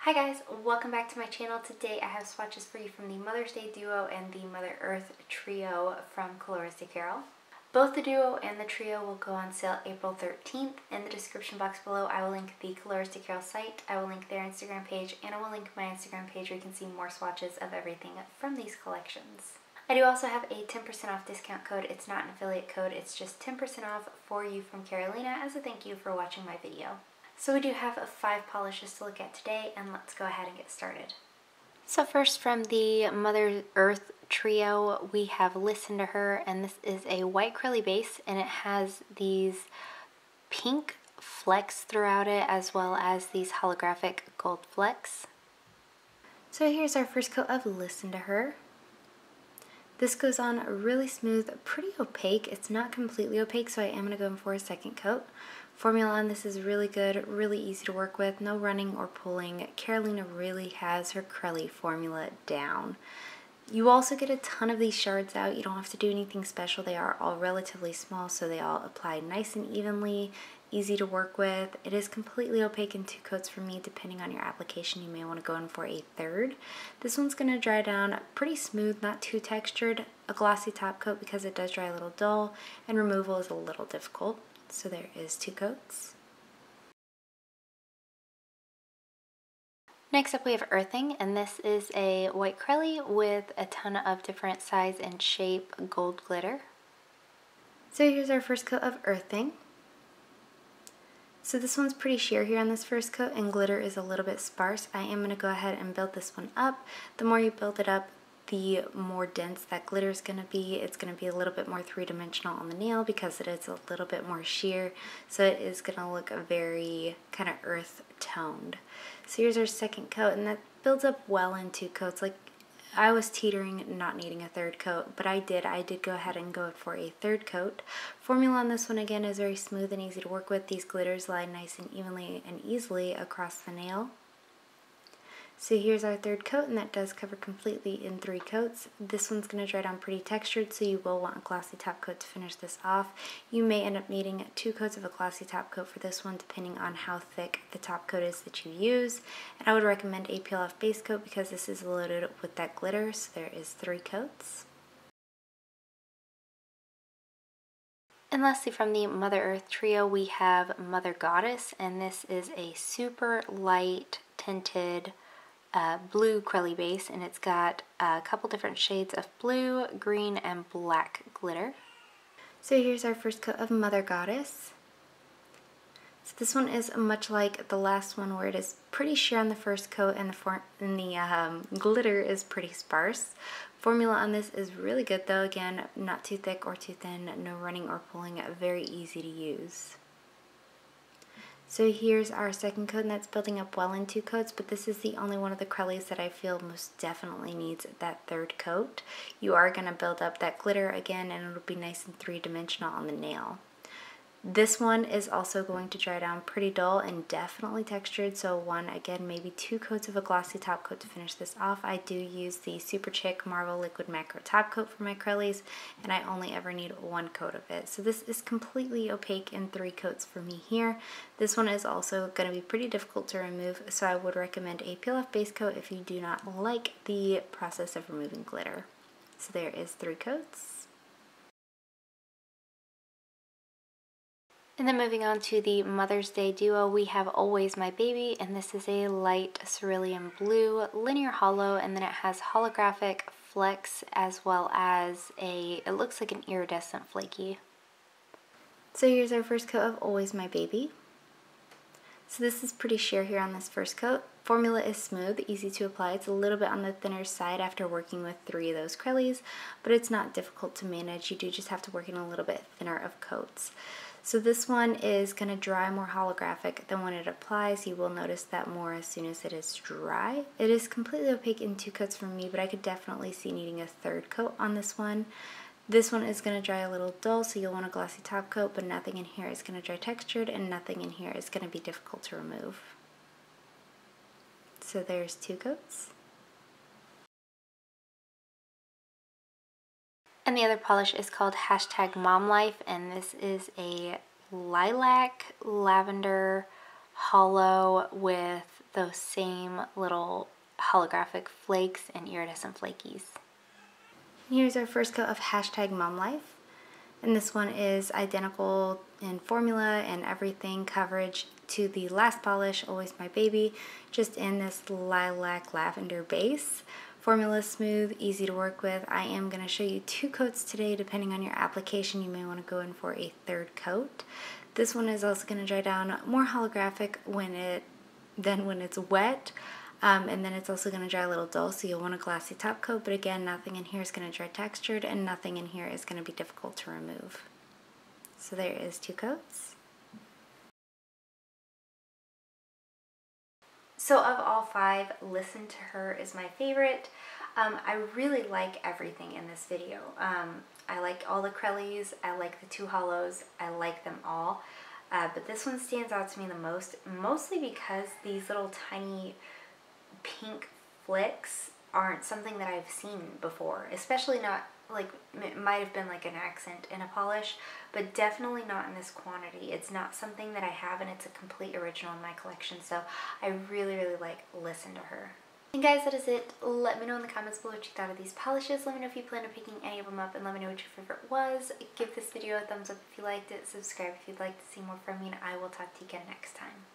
Hi guys, welcome back to my channel. Today I have swatches for you from the Mother's Day Duo and the Mother Earth Trio from Colores de Carol. Both the Duo and the Trio will go on sale April 13th. In the description box below I will link the Colores de Carol site, I will link their Instagram page, and I will link my Instagram page where you can see more swatches of everything from these collections. I do also have a 10% off discount code. It's not an affiliate code, it's just 10% off for you from Carolina as a thank you for watching my video. So we do have 5 polishes to look at today, and let's go ahead and get started. So first, from the Mother Earth Trio, we have Listen to Her, and this is a white curly base, and it has these pink flecks throughout it, as well as these holographic gold flecks. So here's our first coat of Listen to Her. This goes on really smooth, pretty opaque. It's not completely opaque, so I am going to go in for a second coat. Formula on this is really good, really easy to work with, no running or pulling. Carolina really has her Crelly formula down. You also get a ton of these shards out. You don't have to do anything special. They are all relatively small, so they all apply nice and evenly, easy to work with. It is completely opaque in 2 coats for me. Depending on your application, you may want to go in for a third. This one's going to dry down pretty smooth, not too textured. A glossy top coat because it does dry a little dull, and removal is a little difficult. So there is 2 coats. Next up we have Earthing, and this is a white Crelly with a ton of different size and shape gold glitter. So here's our first coat of Earthing. So this one's pretty sheer here on this first coat, and glitter is a little bit sparse. I am going to go ahead and build this one up. The more you build it up, the more dense that glitter is going to be. It's going to be a little bit more three-dimensional on the nail because it is a little bit more sheer, so it is going to look very kind of earth toned. So here's our second coat, and that builds up well in 2 coats. Like, I was teetering not needing a third coat, but I did go ahead and go for a third coat. Formula on this one again is very smooth and easy to work with. These glitters lie nice and evenly and easily across the nail. So here's our third coat, and that does cover completely in 3 coats. This one's going to dry down pretty textured, so you will want a glossy top coat to finish this off. You may end up needing 2 coats of a glossy top coat for this one, depending on how thick the top coat is that you use. And I would recommend a peel-off base coat because this is loaded with that glitter, so there is 3 coats. And lastly, from the Mother Earth Trio, we have Mother Goddess, and this is a super light tinted blue Crelly base, and it's got a couple different shades of blue, green, and black glitter. So here's our first coat of Mother Goddess. So this one is much like the last one, where it is pretty sheer on the first coat, and the glitter is pretty sparse. Formula on this is really good though. Again, not too thick or too thin, no running or pulling, very easy to use. So here's our second coat, and that's building up well in 2 coats, but this is the only one of the Crellys that I feel most definitely needs that third coat. You are going to build up that glitter again, and it'll be nice and 3-dimensional on the nail. This one is also going to dry down pretty dull and definitely textured, so again, maybe 2 coats of a glossy top coat to finish this off. I do use the Super Chick Marvel Liquid Macro Top Coat for my Crellys, and I only ever need 1 coat of it. So this is completely opaque in 3 coats for me here. This one is also going to be pretty difficult to remove, so I would recommend a peel-off base coat if you do not like the process of removing glitter. So there is 3 coats. And then moving on to the Mother's Day Duo, we have Always My Baby, and this is a light cerulean blue linear hollow, and then it has holographic flecks as well as it looks like an iridescent flaky. So here's our first coat of Always My Baby. So this is pretty sheer here on this first coat. Formula is smooth, easy to apply. It's a little bit on the thinner side after working with 3 of those Crellys, but it's not difficult to manage. You do just have to work in a little bit thinner of coats. So this one is going to dry more holographic than when it applies. You will notice that more as soon as it is dry. It is completely opaque in 2 coats for me, but I could definitely see needing a third coat on this one. This one is going to dry a little dull, so you'll want a glossy top coat, but nothing in here is going to dry textured, and nothing in here is going to be difficult to remove. So there's 2 coats. And the other polish is called #MomLife, and this is a lilac lavender hollow with those same little holographic flakes and iridescent flakies. Here's our first coat of #MomLife. And this one is identical in formula and everything, coverage to the last polish, Always My Baby, just in this lilac lavender base. Formula is smooth, easy to work with. I am going to show you 2 coats today. Depending on your application, you may want to go in for a 3rd coat. This one is also going to dry down more holographic than when it's wet. And then it's also going to dry a little dull, so you'll want a glassy top coat, but again, nothing in here is going to dry textured, and nothing in here is going to be difficult to remove. So there is 2 coats. So of all 5, Listen to Her is my favorite. I really like everything in this video. I like all the Crellies, I like the 2 hollows, I like them all. But this one stands out to me the most, mostly because these little tiny pink flicks aren't something that I've seen before, especially not like, it might have been like an accent in a polish, but definitely not in this quantity. It's not something that I have, and it's a complete original in my collection, so I really like Listen to Her. And guys, that is it. Let me know in the comments below what you thought of these polishes. Let me know if you plan on picking any of them up, and let me know what your favorite was. Give this video a thumbs up if you liked it, subscribe if you'd like to see more from me, and I will talk to you again next time.